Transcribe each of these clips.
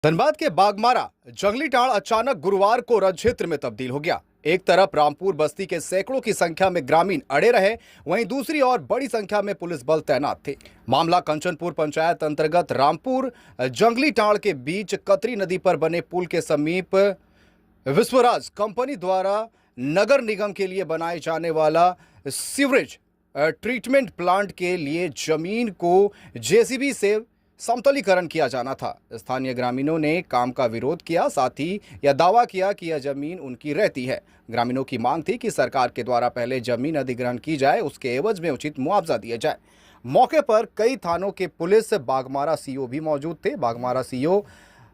धनबाद के बागमारा जंगली टाड़ अचानक गुरुवार को रणक्षेत्र में तब्दील हो गया। एक तरफ रामपुर बस्ती के सैकड़ों की संख्या में ग्रामीण अड़े रहे, वहीं दूसरी ओर बड़ी संख्या में पुलिस बल तैनात थे। मामला कंचनपुर पंचायत अंतर्गत रामपुर जंगली टाड़ के बीच कतरी नदी पर बने पुल के समीप विश्वराज कंपनी द्वारा नगर निगम के लिए बनाए जाने वाला सीवरेज ट्रीटमेंट प्लांट के लिए जमीन को जेसीबी से समतलीकरण किया जाना था। स्थानीय ग्रामीणों ने काम का विरोध किया, साथ ही यह दावा किया कि यह जमीन उनकी रहती है। ग्रामीणों की मांग थी कि सरकार के द्वारा पहले जमीन अधिग्रहण की जाए, उसके एवज में उचित मुआवजा दिया जाए। मौके पर कई थानों के पुलिस, बागमारा सीओ भी मौजूद थे। बागमारा सीओ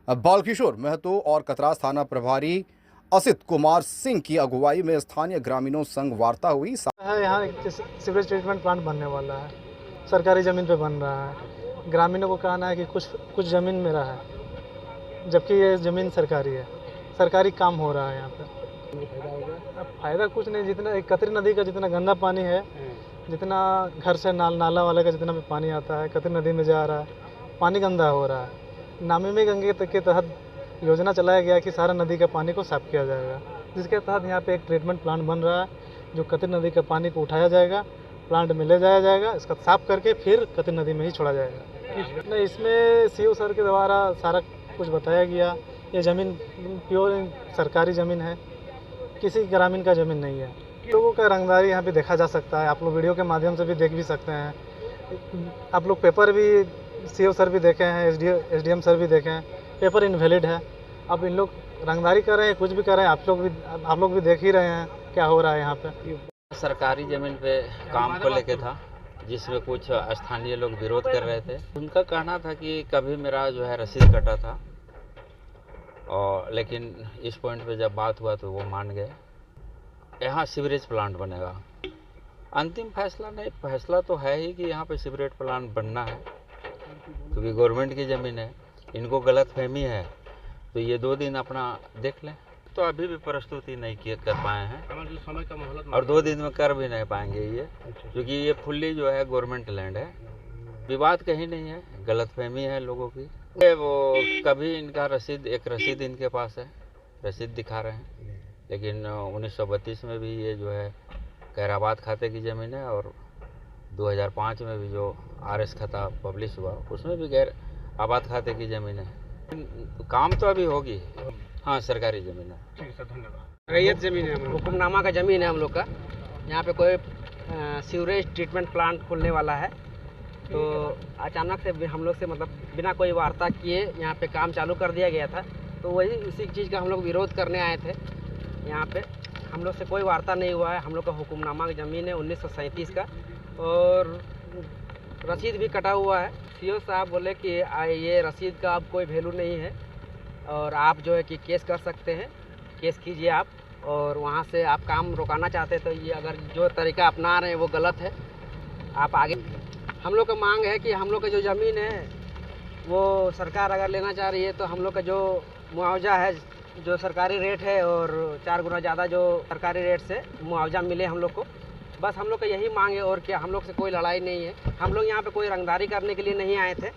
बालकिशोर महतो और कतरास थाना प्रभारी असित कुमार सिंह की अगुवाई में स्थानीय ग्रामीणों संग वार्ता हुई। यहाँ एक सीवरेज ट्रीटमेंट प्लांट बनने वाला है, सरकारी ज़मीन पे बन रहा है। ग्रामीणों को कहना है कि कुछ ज़मीन मेरा है, जबकि ये ज़मीन सरकारी है, सरकारी काम हो रहा है यहाँ पे। अब फ़ायदा कुछ नहीं, जितना कतरी नदी का जितना गंदा पानी है, जितना घर से नाला वाले का जितना भी पानी आता है कतरी नदी में जा रहा है, पानी गंदा हो रहा है। नमामि गंगे के तहत योजना चलाया गया कि सारा नदी का पानी को साफ़ किया जाएगा, जिसके तहत यहाँ पे एक ट्रीटमेंट प्लांट बन रहा है, जो कतरी नदी का पानी को उठाया जाएगा, प्लांट में ले जाया जाएगा, इसका साफ़ करके फिर कतरी नदी में ही छोड़ा जाएगा। नहीं, इसमें सीओ सर के द्वारा सारा कुछ बताया गया। ये ज़मीन प्योर सरकारी ज़मीन है, किसी ग्रामीण का ज़मीन नहीं है। लोगों का रंगदारी यहाँ पे देखा जा सकता है, आप लोग वीडियो के माध्यम से भी देख भी सकते हैं। आप लोग पेपर भी सीओ सर भी देखे हैं, एसडीएम सर भी देखे हैं, पेपर इनवैलिड है। अब इन लोग रंगदारी कर रहे हैं, कुछ भी कर रहे हैं, आप लोग भी देख ही रहे हैं क्या हो रहा है यहाँ पे। सरकारी ज़मीन पे काम को लेके था, जिसमें कुछ स्थानीय लोग विरोध कर रहे थे। उनका कहना था कि कभी मेरा जो है रसीद कटा था, और लेकिन इस पॉइंट पे जब बात हुआ तो वो मान गए। यहाँ सीवरेज प्लांट बनेगा। अंतिम फैसला नहीं, फैसला तो है ही कि यहाँ पे सीवरेज प्लांट बनना है, क्योंकि गवर्नमेंट की ज़मीन है। इनको गलतफहमी है तो ये 2 दिन अपना देख लें। तो अभी भी प्रस्तुति नहीं कर पाए हैं, और 2 दिन में कर भी नहीं पाएंगे ये, क्योंकि ये फुल्ली जो है गवर्नमेंट लैंड है। विवाद कहीं नहीं है, गलतफहमी है लोगों की। वो कभी इनका एक रसीद इनके पास है, रसीद दिखा रहे हैं, लेकिन 1932 में भी ये जो है कैराबाद खाते की ज़मीन है, और 2005 में भी जो आरएस खाता पब्लिश हुआ उसमें भी गैर आबाद खाते की ज़मीन है। काम तो अभी होगी। हाँ, सरकारी ज़मीन है। ठीक है, धन्यवाद। रैयत ज़मीन है, हुक्मनामा का ज़मीन है हम लोग का। यहाँ पे कोई सीवरेज ट्रीटमेंट प्लांट खुलने वाला है, तो अचानक से हम लोग से मतलब बिना कोई वार्ता किए यहाँ पे काम चालू कर दिया गया था। तो वही उसी चीज़ का हम लोग विरोध करने आए थे। यहाँ पे हम लोग से कोई वार्ता नहीं हुआ है। हम लोग का हुक्मनामा की ज़मीन है 1937 का, और रसीद भी कटा हुआ है। सीओ साहब बोले कि ये रसीद का अब कोई वैल्यू नहीं है, और आप जो है कि केस कर सकते हैं, केस कीजिए आप, और वहाँ से आप काम रोकाना चाहते हैं तो ये अगर जो तरीका अपना रहे हैं वो गलत है, आप आगे। हम लोग का मांग है कि हम लोग का जो ज़मीन है वो सरकार अगर लेना चाह रही है तो हम लोग का जो मुआवजा है, जो सरकारी रेट है, और 4 गुना ज़्यादा जो सरकारी रेट से मुआवजा मिले हम लोग को। बस हम लोग का यही मांग है, और क्या हम लोग से कोई लड़ाई नहीं है। हम लोग यहाँ पे कोई रंगदारी करने के लिए नहीं आए थे।